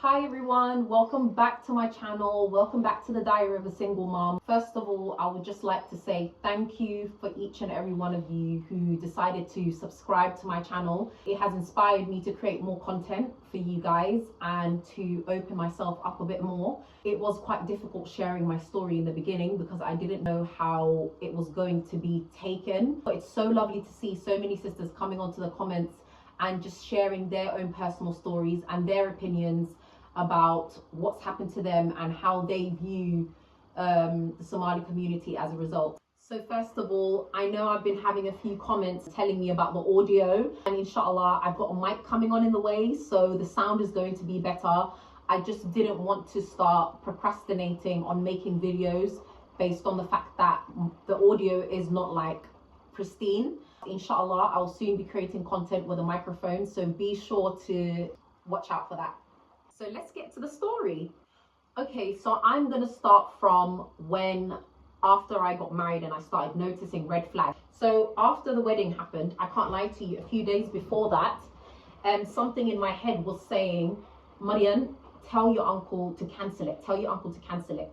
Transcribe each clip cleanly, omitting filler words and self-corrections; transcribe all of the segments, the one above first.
Hi everyone, welcome back to my channel. Welcome back to the Diary of a Single Mom. First of all, I would just like to say thank you for each and every one of you who decided to subscribe to my channel. It has inspired me to create more content for you guys and to open myself up a bit more. It was quite difficult sharing my story in the beginning because I didn't know how it was going to be taken. But it's so lovely to see so many sisters coming onto the comments and just sharing their own personal stories and their opinions about what's happened to them and how they view the Somali community as a result. So first of all, I know I've been having a few comments telling me about the audio, and inshallah I've got a mic coming on in the way, so the sound is going to be better. I just didn't want to start procrastinating on making videos based on the fact that the audio is not like pristine. Inshallah, I'll soon be creating content with a microphone, so be sure to watch out for that. So let's get to the story. Okay, so I'm gonna start from after I got married and I started noticing red flags. So after the wedding happened, I can't lie to you, a few days before that, something in my head was saying, Marian, tell your uncle to cancel it. Tell your uncle to cancel it.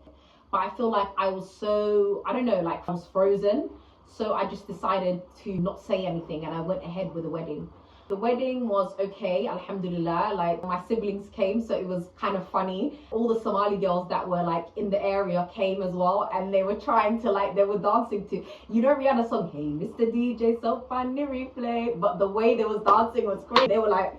But I feel like I was so, I don't know, like I was frozen. So I just decided to not say anything and I went ahead with the wedding. The wedding was okay, alhamdulillah. Like my siblings came, so it was kind of funny. All the Somali girls that were like in the area came as well, and they were trying to they were dancing to, you know, Rihanna's song, Hey Mr. DJ, so funny replay. But the way they was dancing was great. They were like,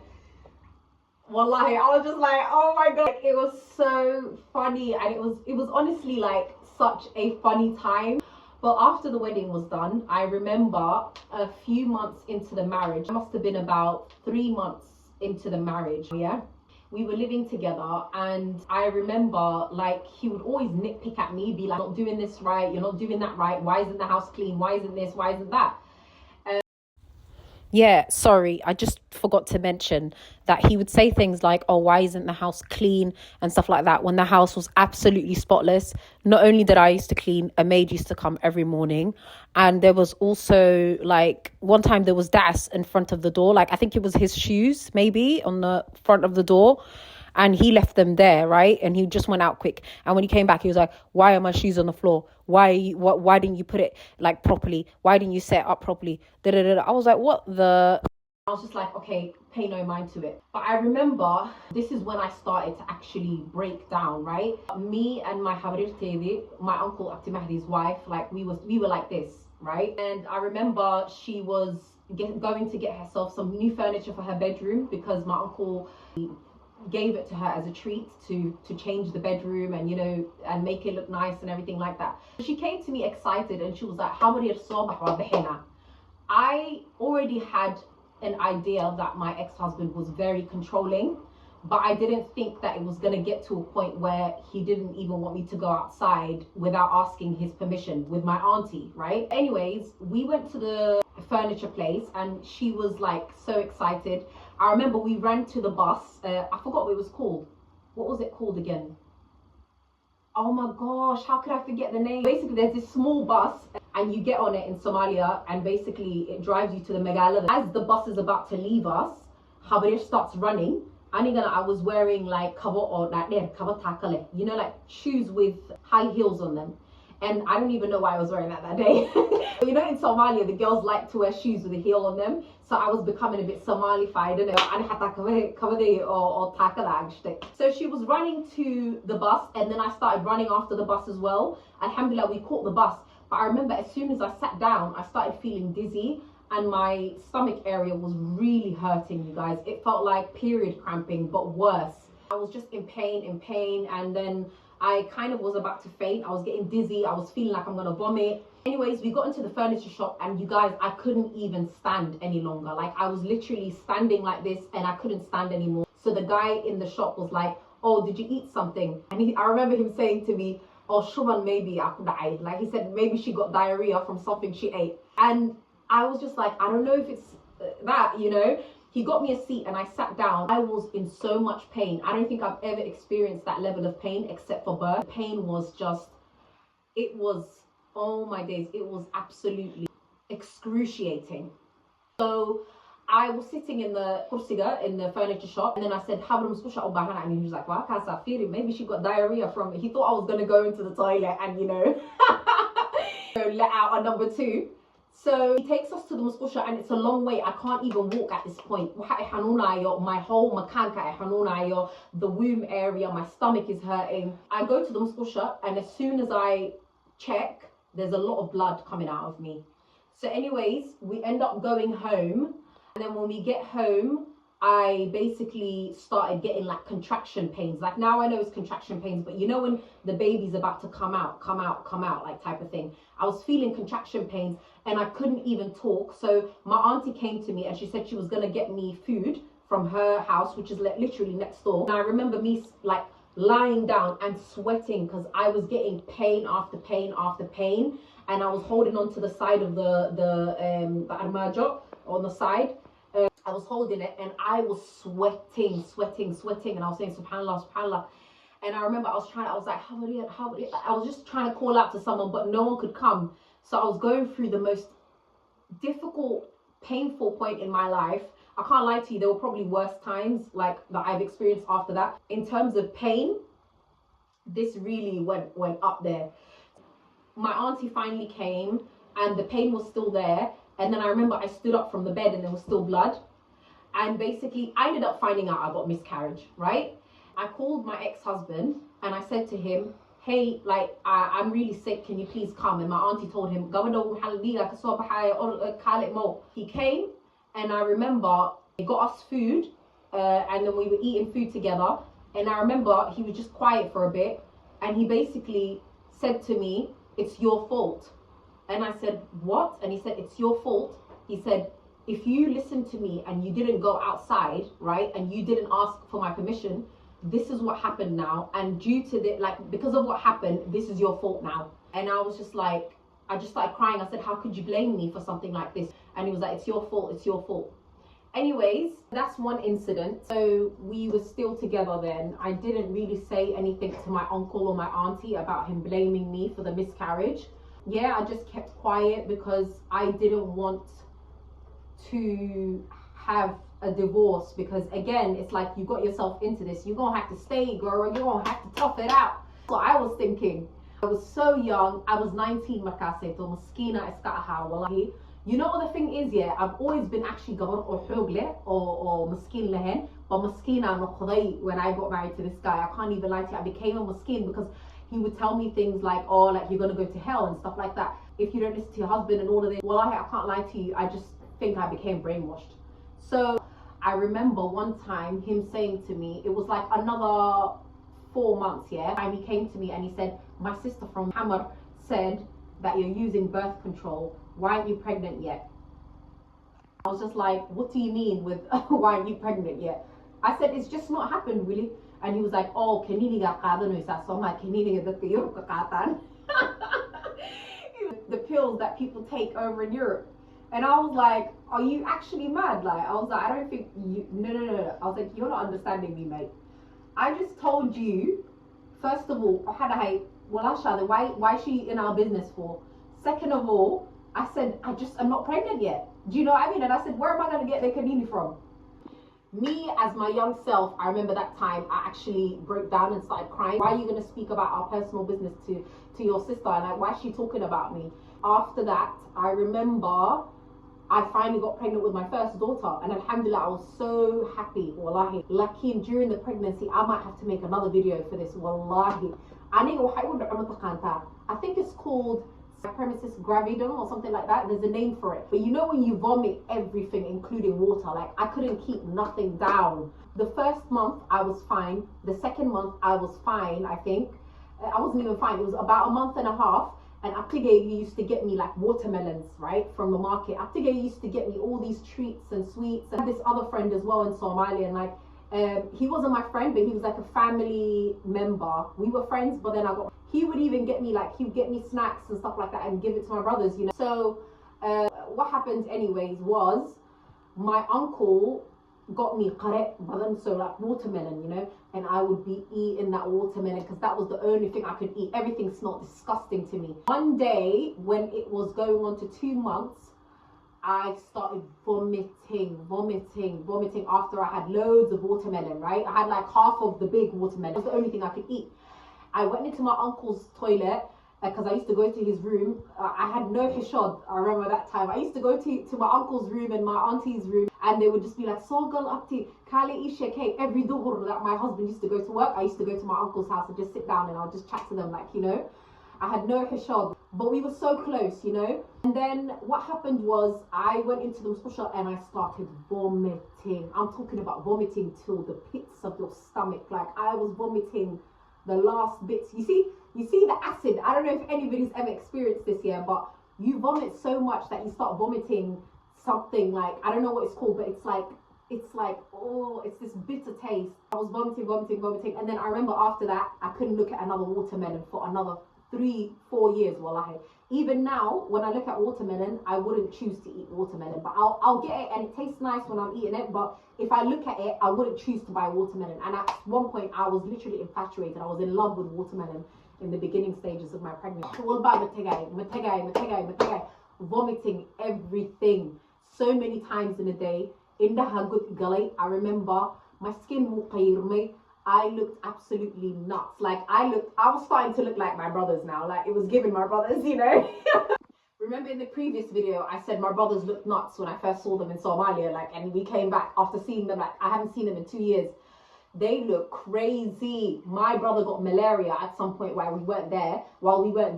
wallahi, I was just like, oh my god, it was so funny, and it was honestly like such a funny time. But after the wedding was done, I remember a few months into the marriage, it must have been about 3 months into the marriage, yeah? We were living together, and I remember like he would always nitpick at me, be like, you're not doing this right, you're not doing that right, why isn't the house clean, why isn't this, why isn't that? Yeah, sorry, I just forgot to mention that he would say things like, oh, why isn't the house clean and stuff like that, when the house was absolutely spotless. Not only that I used to clean, a maid used to come every morning. And there was also like one time there was das in front of the door. Like I think it was his shoes maybe on the front of the door. And he left them there, right? And he just went out quick. And when he came back, he was like, why are my shoes on the floor? Why didn't you put it like properly? Why didn't you set it up properly? Da-da-da-da. I was like, what the? I was just like, okay, pay no mind to it. But I remember this is when I started to actually break down, right? Me and my Habrir Tedi, my uncle Abdi Mahdi's wife, like we were like this, right? And I remember she was going to get herself some new furniture for her bedroom because my uncle gave it to her as a treat to change the bedroom and, you know, and make it look nice and everything like that. She came to me excited and she was like, I already had an idea that my ex-husband was very controlling, but I didn't think that it was going to get to a point where he didn't even want me to go outside without asking his permission with my auntie, right? Anyways, we went to the furniture place and she was like so excited. I remember we ran to the bus. I forgot what it was called. What was it called again? Oh my gosh, how could I forget the name? Basically, there's this small bus and you get on it in Somalia and basically it drives you to the Megala. As the bus is about to leave us, Habir starts running. I was wearing like you know, like shoes with high heels on them. And I don't even know why I was wearing that day. You know, in Somalia, the girls like to wear shoes with a heel on them. So I was becoming a bit Somalified. So she was running to the bus and then I started running after the bus as well. Alhamdulillah, we caught the bus. But I remember as soon as I sat down, I started feeling dizzy and my stomach area was really hurting, you guys. It felt like period cramping, but worse. I was just in pain, and then I kind of was about to faint. I was getting dizzy. I was feeling like I'm gonna vomit. Anyways, we got into the furniture shop and you guys, I couldn't even stand any longer. Like I was literally standing like this and I couldn't stand anymore. So the guy in the shop was like, oh, did you eat something? And I remember him saying to me, oh, Shuban, maybe I died. Like he said, maybe she got diarrhea from something she ate. And I was just like, I don't know if it's that, you know. He got me a seat and I sat down. I was in so much pain. I don't think I've ever experienced that level of pain except for birth. The pain was just, it was, oh my days, it was absolutely excruciating. So I was sitting in the kursiga in the furniture shop, and then I said, and he was like, well, I can't feel it. Maybe she got diarrhea from it. He thought I was going to go into the toilet and, you know, let out a number two. So he takes us to the muskusha, and it's a long way. I can't even walk at this point. My whole makanka, the womb area, my stomach is hurting. I go to the muskusha, and as soon as I check, there's a lot of blood coming out of me. So anyways, we end up going home. And then when we get home, I basically started getting like contraction pains. Like now I know it's contraction pains, but you know when the baby's about to come out, like type of thing. I was feeling contraction pains and I couldn't even talk. So my auntie came to me and she said she was gonna get me food from her house, which is literally next door. And I remember me like lying down and sweating because I was getting pain after pain after pain. And I was holding on to the side of the armajo on the side. I was holding it and I was sweating, and I was saying subhanallah, subhanallah. And I remember I was like, I was just trying to call out to someone, but no one could come. So I was going through the most difficult, painful point in my life. I can't lie to you, there were probably worse times like that I've experienced after that. In terms of pain, this really went up there. My auntie finally came and the pain was still there. And then I remember I stood up from the bed and there was still blood. And basically I ended up finding out I got miscarriage, right? I called my ex-husband and I said to him, hey, like, I'm really sick, can you please come? And my auntie told him, he came, and I remember he got us food, and then we were eating food together. And I remember he was just quiet for a bit, and he basically said to me, it's your fault. And I said, what? And he said, it's your fault. He said, if you listened to me and you didn't go outside, right, and you didn't ask for my permission, this is what happened now. And due to the, like, because of what happened, this is your fault now. And I was just like, I just started crying. I said, how could you blame me for something like this? And he was like, it's your fault, it's your fault. Anyways, that's one incident. So we were still together then. I didn't really say anything to my uncle or my auntie about him blaming me for the miscarriage. Yeah, I just kept quiet because I didn't want to have a divorce, because again, it's like you got yourself into this, you're gonna have to stay, girl, you're gonna have to tough it out. So I was thinking, I was so young, I was 19, you know what the thing is, yeah, I've always been actually going or maskin lehen, but maskina when I got married to this guy. I can't even lie to you, I became a maskin because he would tell me things like, oh, like you're gonna go to hell and stuff like that if you don't listen to your husband and all of this. Well, I can't lie to you, I just think I became brainwashed. So I remember one time him saying to me, it was like another 4 months, yeah, and he came to me and he said, my sister from Hammer said that you're using birth control, why aren't you pregnant yet? I was just like, what do you mean with why aren't you pregnant yet? I said, it's just not happened really. And he was like, oh, the pills that people take over in Europe. And I was like, are you actually mad? Like, I was like, I don't think you, no. I was like, you're not understanding me, mate. I just told you, first of all, why is she in our business for? Second of all, I said, I'm not pregnant yet. Do you know what I mean? And I said, where am I going to get the kanini from? Me, as my young self, I remember that time I actually broke down and started crying. Why are you going to speak about our personal business to your sister? And like, why is she talking about me? After that, I remember I finally got pregnant with my first daughter, and alhamdulillah, I was so happy. Wallahi, lucky, during the pregnancy, I might have to make another video for this. Wallahi, I think it's called premises gravidum or something like that. There's a name for it. But you know when you vomit everything, including water, like I couldn't keep nothing down. The first month I was fine. The second month I was fine, I think. I wasn't even fine. It was about a month and a half. And Aptige used to get me like watermelons, right, from the market. Aptige used to get me all these treats and sweets. And this other friend as well in Somalia, and like he wasn't my friend, but he was like a family member. We were friends, but then he would even get me like, he would get me snacks and stuff like that and give it to my brothers, you know. So what happened anyways was my uncle got me qare badan, so like watermelon, you know, and I would be eating that watermelon because that was the only thing I could eat. Everything smelled disgusting to me. One day when it was going on to 2 months, I started vomiting after I had loads of watermelon, right? I had like half of the big watermelon. It was the only thing I could eat. I went into my uncle's toilet because I used to go to his room. I had no hishod. I remember that time. I used to go to my uncle's room and my auntie's room, and they would just be like, "Sogal apti kale ishek." Hey, every dhuhr that my husband used to go to work, I used to go to my uncle's house and just sit down and I'll just chat to them, like, you know. I had no hishod, but we were so close, you know. And then what happened was I went into the musqusha and I started vomiting. I'm talking about vomiting till the pits of your stomach. Like, I was vomiting the last bits. You see the acid. I don't know if anybody's ever experienced this yet, but you vomit so much that you start vomiting something, like, I don't know what it's called, but it's like, oh, it's this bitter taste. I was vomiting, and then I remember after that I couldn't look at another watermelon for another 3-4 years. Wallahi, even now when I look at watermelon, I wouldn't choose to eat watermelon, but I'll get it and it tastes nice when I'm eating it. But if I look at it, I wouldn't choose to buy watermelon. And at one point I was literally infatuated. I was in love with watermelon in the beginning stages of my pregnancy. Vomiting everything so many times in a day. I remember my skin, I looked absolutely nuts. Like, I was starting to look like my brothers now. Like, it was giving my brothers, you know. Remember in the previous video, I said my brothers looked nuts when I first saw them in Somalia, like, and we came back after seeing them, like, I haven't seen them in 2 years. They look crazy. My brother got malaria at some point while we weren't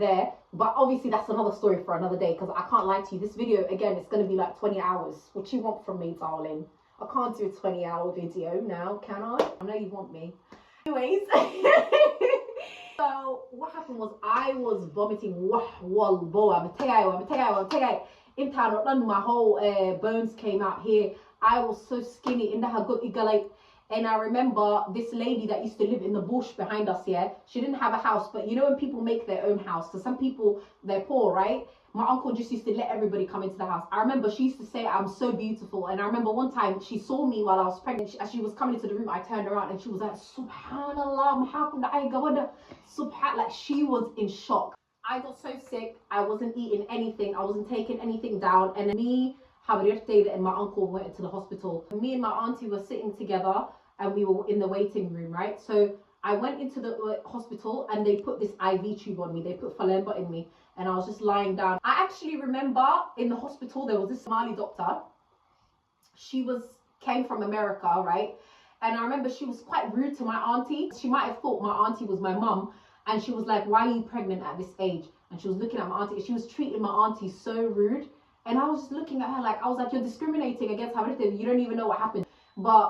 there. But obviously that's another story for another day, because I can't lie to you. This video, again, it's going to be like 20 hours. What you want from me, darling? I can't do a 20-hour video now, can I? I know you want me. Anyways, so what happened was I was vomiting. My whole bones came out here. I was so skinny. And I remember this lady that used to live in the bush behind us, yeah? She didn't have a house, but you know when people make their own house? So some people, they're poor, right? My uncle just used to let everybody come into the house. I remember she used to say, "I'm so beautiful." And I remember one time she saw me while I was pregnant. As she was coming into the room, I turned around and she was like, "Subhanallah, like, she was in shock. I got so sick. I wasn't eating anything. I wasn't taking anything down. And me, Habrirte, and my uncle went into the hospital. Me and my auntie were sitting together and we were in the waiting room, right? So I went into the hospital and they put this IV tube on me. They put Falemba in me and I was just lying down. I actually remember in the hospital, there was this Somali doctor. She came from America, right? And I remember she was quite rude to my auntie. She might have thought my auntie was my mum. And she was like, "Why are you pregnant at this age?" And she was looking at my auntie. She was treating my auntie so rude. And I was just looking at her like, I was like, "You're discriminating against Habrirte. You don't even know what happened." But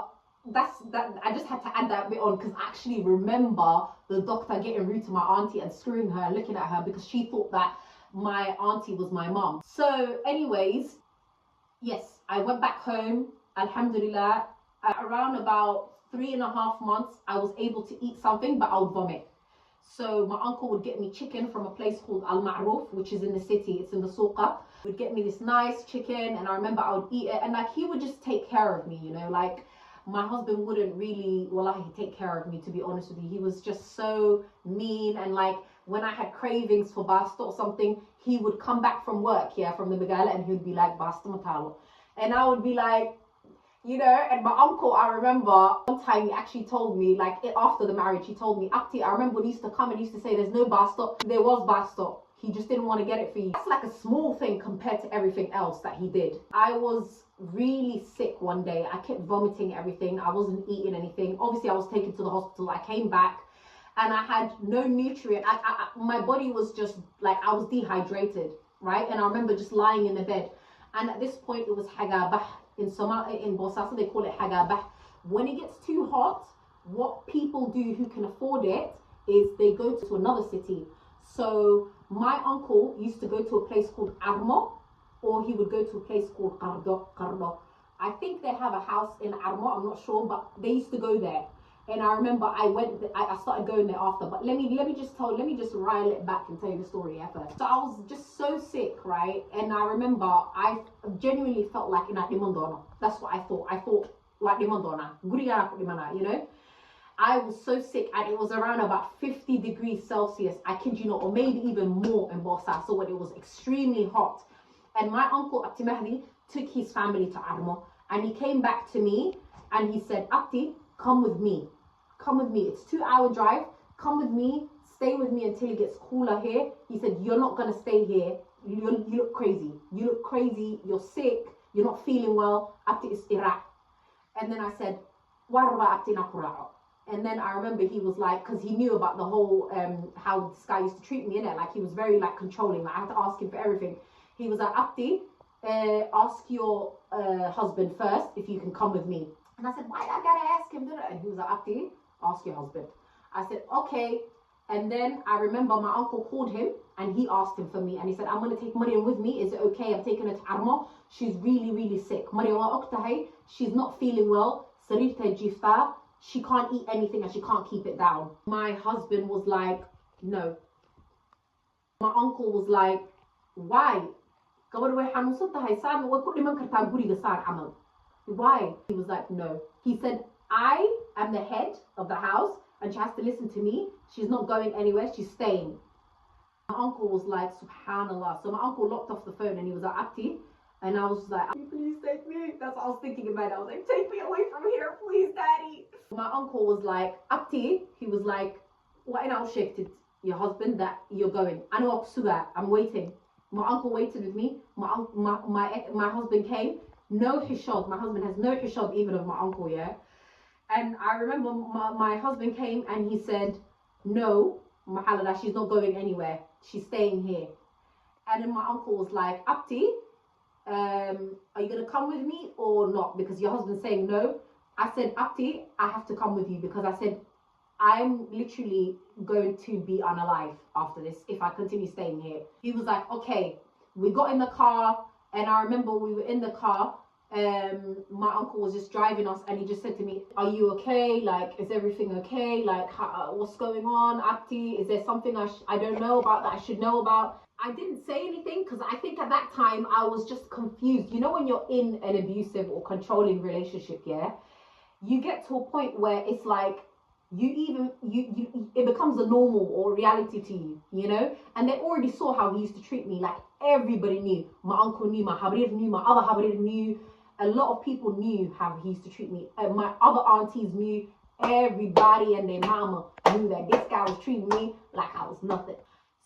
I just had to add that bit on, because I actually remember the doctor getting rude to my auntie and screwing her and looking at her because she thought that my auntie was my mom. So anyways, yes, I went back home, alhamdulillah. Around about 3.5 months, I was able to eat something, but I would vomit. So my uncle would get me chicken from a place called Al Ma'ruf, which is in the city. It's in the Suqa. He would get me this nice chicken, and I remember I would eat it, and like, he would just take care of me, you know. Like, my husband wouldn't really, wallahi, take care of me, to be honest with you. He was just so mean. And like, when I had cravings for basta or something, he would come back from work, yeah, from the Megala, and he would be like, "Basta matalo." And I would be like, you know. And my uncle, I remember one time he actually told me, like, after the marriage, he told me, "Apti, I remember when he used to come and he used to say, there's no basta." There was basta. He just didn't want to get it for you. That's like a small thing compared to everything else that he did. I was really sick one day. I kept vomiting everything. I wasn't eating anything. Obviously, I was taken to the hospital. I came back and I had no nutrient. My body was just like, I was dehydrated, right? And I remember just lying in the bed. And at this point, it was hagabah. In Somalia, in Bosasa, they call it hagabah. When it gets too hot, what people do who can afford it is they go to another city. So my uncle used to go to a place called Armo, or he would go to a place called Qardo. I think they have a house in Armo, I'm not sure, but they used to go there. And I remember I started going there after. But let me just rile it back and tell you the story first. So I was just so sick, right? And I remember I genuinely felt like ina limondona. That's what I thought. I thought like limondona, you know. I was so sick, and it was around about 50 degrees Celsius, I kid you not, or maybe even more in Bosa. So when it was extremely hot. And my uncle Abti Mahdi took his family to Armo, and he came back to me and he said, Abdi, come with me. Come with me. It's 2-hour drive. Come with me. Stay with me until it gets cooler here. He said, you're not going to stay here. You look crazy. You look crazy. You're sick. You're not feeling well. Abdi is Iraq. And then I said, Warra Abdi Nakura'o. And then I remember he was like, because he knew about the whole, how this guy used to treat me, innit? Like, he was very, like, controlling. Like, I had to ask him for everything. He was like, Abdi, ask your husband first if you can come with me. And I said, why I gotta ask him? And he was like, Abdi, ask your husband. I said, okay. And then I remember my uncle called him and he asked him for me. And he said, I'm going to take Mariam with me. Is it okay? I'm taking her to Armo. She's really, really sick. Mariam, she's not feeling well. She can't eat anything and she can't keep it down. My husband was like, no. My uncle was like, why? Why? He was like, no. He said, I am the head of the house and she has to listen to me. She's not going anywhere. She's staying. My uncle was like, subhanallah. So my uncle locked off the phone and he was like, Abdi. And I was like, please take me. That's what I was thinking about. I was like, take me away from here, please, daddy. My uncle was like, Abdi. He was like, what in our shifted your husband that you're going? I know I'm waiting. My uncle waited with me. My husband came. No hishad. My husband has no hishad even of my uncle, yeah? And I remember my husband came and he said, no, Mahalala, she's not going anywhere. She's staying here. And then my uncle was like, Abdi, are you going to come with me or not? Because your husband's saying no. I said, Abdi, I have to come with you because I said, I'm literally going to be unalive after this if I continue staying here. He was like, okay. We got in the car and I remember we were in the car. My uncle was just driving us and he just said to me, are you okay? Like, is everything okay? Like, what's going on, Abdi? Is there something I don't know about that I should know about? I didn't say anything because I think at that time I was just confused. You know, when you're in an abusive or controlling relationship, yeah, you get to a point where it's like it becomes a normal or reality to you, you know? And they already saw how he used to treat me. Like, everybody knew. My uncle knew, my habrir knew, my other habrir knew. A lot of people knew how he used to treat me. My other aunties knew. Everybody and their mama knew that this guy was treating me like I was nothing.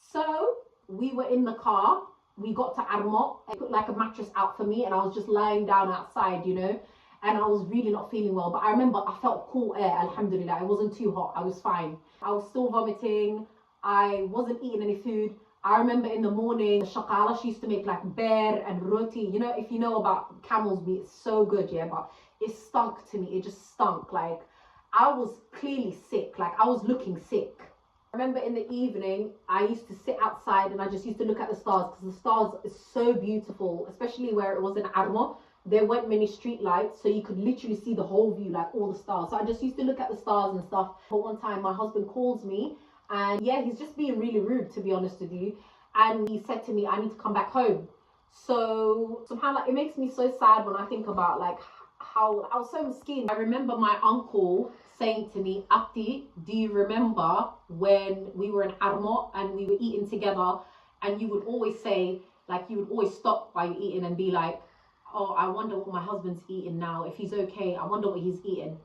So we were in the car. We got to Armo. They put like a mattress out for me and I was just lying down outside, you know. And I was really not feeling well. But I remember I felt cool air, alhamdulillah. It wasn't too hot. I was fine. I was still vomiting. I wasn't eating any food. I remember in the morning, the shakala, she used to make like bear and roti. You know, if you know about camel's meat, it's so good, yeah. But it stunk to me. It just stunk. Like, I was clearly sick. Like, I was looking sick. I remember in the evening, I used to sit outside and I just used to look at the stars because the stars is so beautiful, especially where it was in Armo. There weren't many street lights, so you could literally see the whole view, like all the stars. So I just used to look at the stars and stuff. But one time my husband calls me and yeah, he's just being really rude, to be honest with you. And he said to me, I need to come back home. So somehow, like, it makes me so sad when I think about like how I was so miskeen. I remember my uncle saying to me, Abdi, do you remember when we were in Armo and we were eating together and you would always say, like, you would always stop while you're eating and be like, oh, I wonder what my husband's eating now. If he's okay, I wonder what he's eating.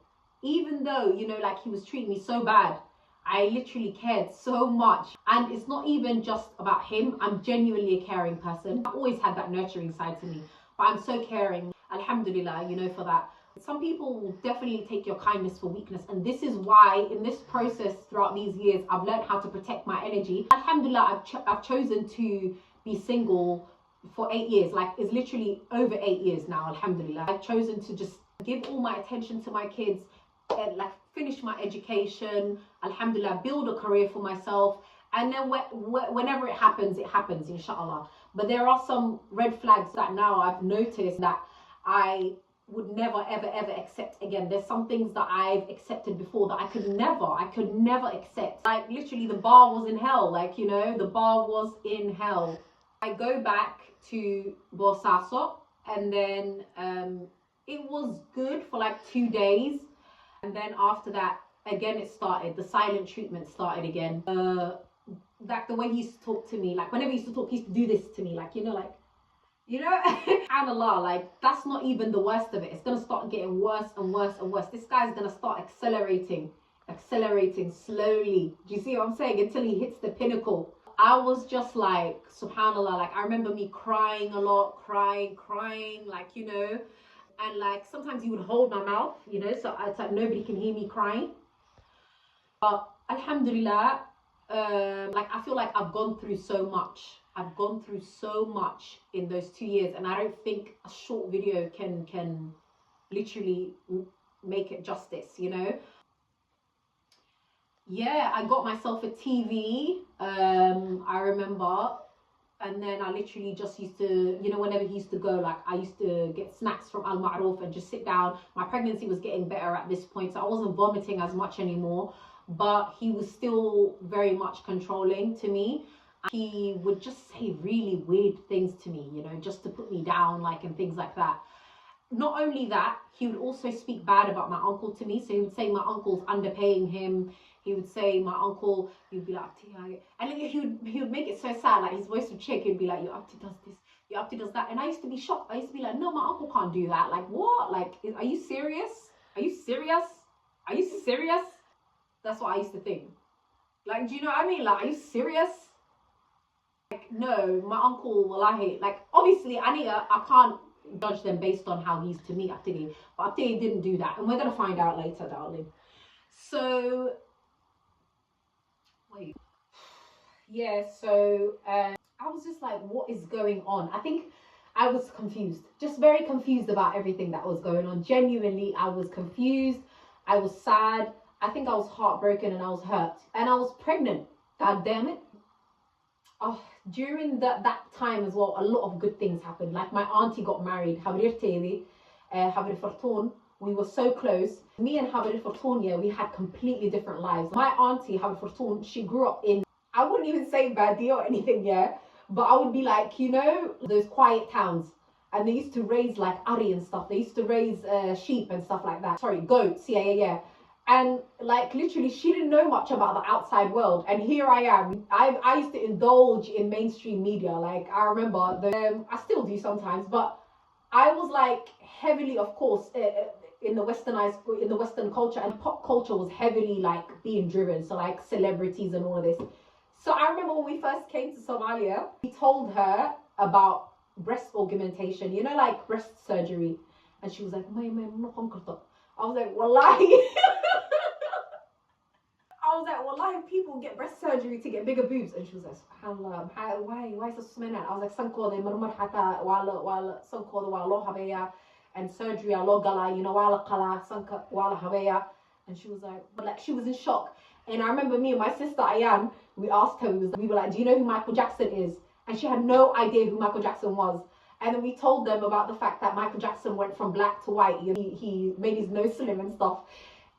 Even though, you know, like, he was treating me so bad, I literally cared so much. And it's not even just about him. I'm genuinely a caring person. I've always had that nurturing side to me, but I'm so caring. Alhamdulillah, you know, for that. Some people will definitely take your kindness for weakness. And this is why in this process throughout these years, I've learned how to protect my energy. Alhamdulillah, I've chosen to be single for 8 years. Like, it's literally over 8 years now, alhamdulillah. I've chosen to just give all my attention to my kids and like finish my education, alhamdulillah, build a career for myself, and then whenever it happens, inshallah. But there are some red flags that now I've noticed that I would never ever accept again. There's some things that I've accepted before that I could never accept. Like, literally the bar was in hell. Like, you know, the bar was in hell. I go back to Bosaso and then it was good for like 2 days, and then after that again it started, the silent treatment started again. Like the way he used to talk to me, like whenever he used to talk, he used to do this to me, like, you know, like You know, subhanallah, like that's not even the worst of it. It's gonna start getting worse and worse and worse. This guy's gonna start accelerating slowly. Do you see what I'm saying? Until he hits the pinnacle. I was just like, subhanallah, like I remember me crying a lot, crying, like, you know, and like sometimes he would hold my mouth, you know, so it's like nobody can hear me crying. But alhamdulillah, like I feel like I've gone through so much. I've gone through so much in those 2 years, and I don't think a short video can literally make it justice, you know. Yeah, I got myself a TV, I remember, and then I literally just used to, you know, whenever he used to go, like I used to get snacks from Al Ma'ruf and just sit down. My pregnancy was getting better at this point, so I wasn't vomiting as much anymore, but he was still very much controlling to me. He would just say really weird things to me, you know, just to put me down, like, and things like that. Not only that, he would also speak bad about my uncle to me. So he would say my uncle's underpaying him. He would say my uncle, he'd be like, and he would make it so sad, like his voice would shake. He'd be like, your auntie does this, your auntie does that. And I used to be shocked. I used to be like, no, my uncle can't do that. Like, what? Like, are you serious? Are you serious? Are you serious? That's what I used to think. Like, do you know what I mean? Like, are you serious? Like, no, my uncle, wallahi, like, obviously, I can't judge them based on how he's to me, Atili. But Atili didn't do that. And we're going to find out later, darling. So, wait. Yeah, so I was just like, what is going on? I think I was confused. Just very confused about everything that was going on. Genuinely, I was confused. I was sad. I think I was heartbroken and I was hurt. And I was pregnant. God damn it. Oh, during that time as well, a lot of good things happened. Like my auntie got married, Habrir Teli, Habrir Fartoon. We were so close. Me and Habrir Fartoon, yeah, we had completely different lives. My auntie, Habrir Fartoon, she grew up in, I wouldn't even say Badi or anything, yeah, but I would be like, you know, those quiet towns. And they used to raise like Ari and stuff. They used to raise sheep and stuff like that. Sorry, goats, yeah. And like literally she didn't know much about the outside world, and here I am. I used to indulge in mainstream media. Like I remember I still do sometimes, but I was like heavily, of course, in the Western culture, and pop culture was heavily like being driven, so like celebrities and all of this. So I remember when we first came to Somalia, we told her about breast augmentation, you know, like breast surgery, and she was like, I was like, wallahi. I was like, wallahi, people get breast surgery to get bigger boobs. And she was like, subhanallah, why so smena? I was like, sankode marmar hata wala sankode wala habeya, and surgery alo gala, you know, wala qala sanka wala habeya. And she was like she was in shock. And I remember me and my sister Ayan, we asked her, we were like, do you know who Michael Jackson is? And she had no idea who Michael Jackson was. And then we told them about the fact that Michael Jackson went from black to white. He made his nose slim and stuff.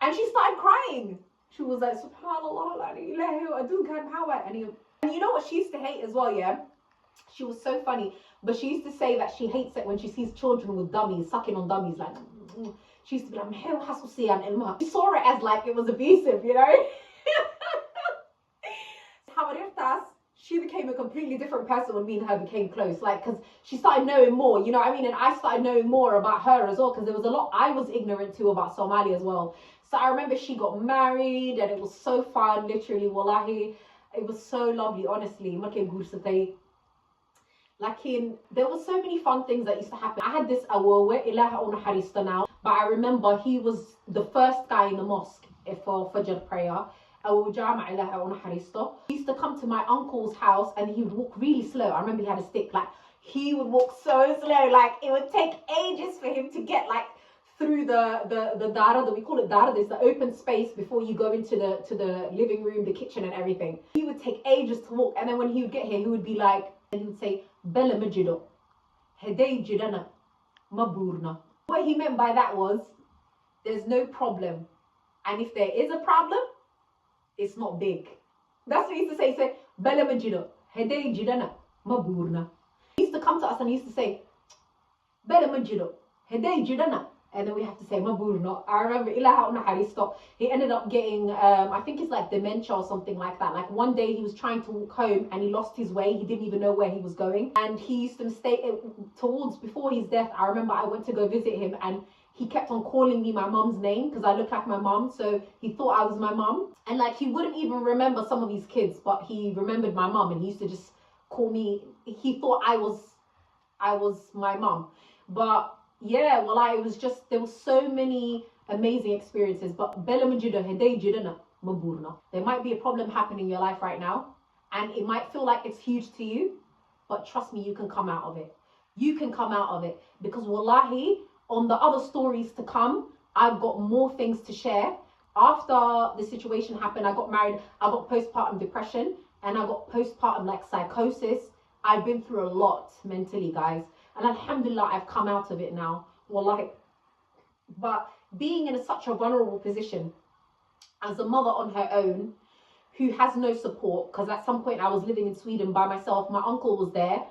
And she started crying. She was like, subhanallah, and you know what she used to hate as well, yeah? She was so funny. But she used to say that she hates it when she sees children with dummies, sucking on dummies. Like, she used to be like, she saw it as like it was abusive, you know? She became a completely different person when me and her became close, like, because she started knowing more, you know what I mean? And I started knowing more about her as well, because there was a lot I was ignorant to about Somalia as well. So I remember she got married, and it was so fun, literally, wallahi. It was so lovely, honestly. Like, there were so many fun things that used to happen. I had this awawe, ilaha una harista now, but I remember he was the first guy in the mosque for Fajr prayer. He used to come to my uncle's house and he would walk really slow. I remember he had a stick, like he would walk so slow, like it would take ages for him to get like through the dara, that we call it dara, there's the open space before you go into the living room, the kitchen and everything. He would take ages to walk, and then when he would get here, he would be like, and he would say, Bella Majido, Hedei Jidana, Maburna. What he meant by that was, there's no problem. And if there is a problem, it's not big. That's what he used to say. He said, Bella Majido, Hedei Jidana, Maburna. He used to come to us and he used to say, Bella Majido, Hedei Jidana, and then we have to say maburno. I remember he ended up getting I think it's like dementia or something like that. Like one day he was trying to walk home and he lost his way. He didn't even know where he was going, and he used to stay towards before his death. I remember I went to go visit him, and he kept on calling me my mom's name because I look like my mom, so he thought I was my mom. And like he wouldn't even remember some of his kids, but he remembered my mom, and he used to just call me. He thought I was my mom. But yeah, well, it was just, there were so many amazing experiences. But there might be a problem happening in your life right now, and it might feel like it's huge to you, but trust me, you can come out of it. You can come out of it, because wallahi, on the other stories to come, I've got more things to share. After the situation happened, I got married, I got postpartum depression, and I got postpartum like psychosis. I've been through a lot mentally, guys, and alhamdulillah, I've come out of it now. Wallahi. But being in such a vulnerable position as a mother on her own, who has no support, because at some point I was living in Sweden by myself. My uncle was there,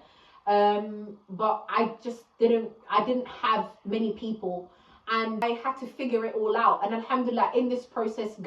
but I didn't have many people, and I had to figure it all out. And alhamdulillah, in this process,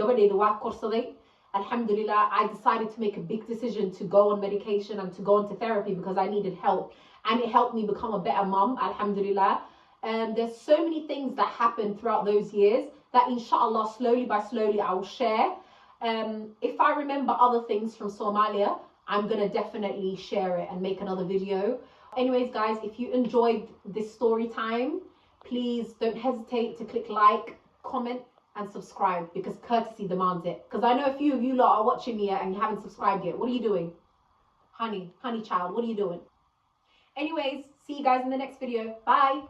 alhamdulillah, I decided to make a big decision to go on medication and to go into therapy because I needed help, and it helped me become a better mom, alhamdulillah. There's so many things that happened throughout those years that inshallah, slowly by slowly, I will share. If I remember other things from Somalia, I'm gonna definitely share it and make another video. Anyways, guys, if you enjoyed this story time, please don't hesitate to click like, comment, and subscribe, because courtesy demands it. Because I know a few of you lot are watching me and you haven't subscribed yet. What are you doing? Honey child, what are you doing? Anyways, see you guys in the next video. Bye.